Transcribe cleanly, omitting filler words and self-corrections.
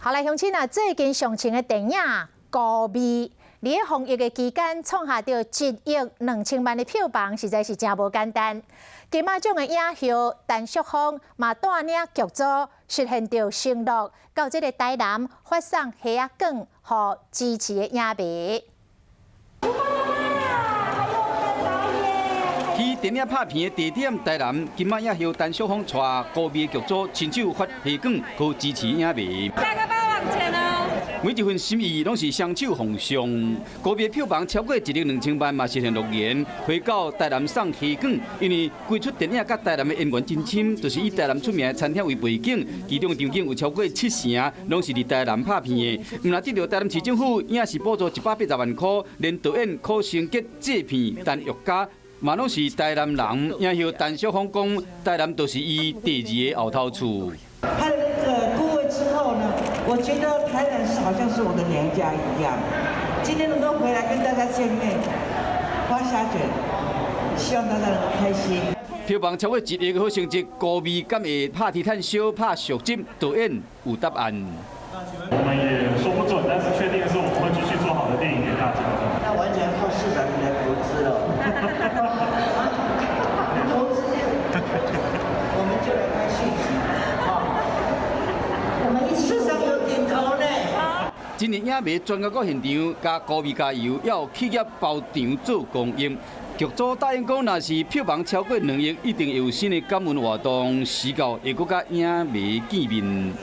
好来，乡亲啊，最近上映的电影《孤味》，在防疫的期间创下到1亿2000万的票房，实在是真无简单。金马奖的影后陈淑芳嘛带领剧组实现到承诺，到这个台南发送虾仔卷，予支持的影迷。 去电影拍片的地点台南，金马影后陈淑芳带孤味剧组亲手发虾卷，去支持影迷。加个8万钱哦！每一份心意拢是双手奉上。孤味票房超过1亿2000万，嘛实现诺言，回到台南送虾卷。因为规出电影甲台南的演员真亲，就是以台南出名的餐厅为背景，其中场景有超过70成拢是伫台南拍片的。毋但得到台南市政府影视补助180万块，连导演柯成杰制片陈玉嘉。 嘛，拢是台南人，影后陈淑芳讲，台南都是伊第2个后头厝。拍了那个顾问之后呢，我觉得台南好像是我的娘家一样。今天能够回来跟大家见面，花虾卷，希望大家能够开心。票房超过1亿的好成绩，孤味敢会拍铁探小拍续集？导演有答案。我们也说不准，但是确定的是我们会继续做好的电影给大家。那完全靠市长你来投资了。投资，我们就来拍续集，好，我们一起。市长有点头呢。今年影迷专到到现场，加孤味加油，也有企业包场做公益。剧组答应讲，若是票房超过2亿，一定会有新的感恩活动，时到会搁甲影迷见面。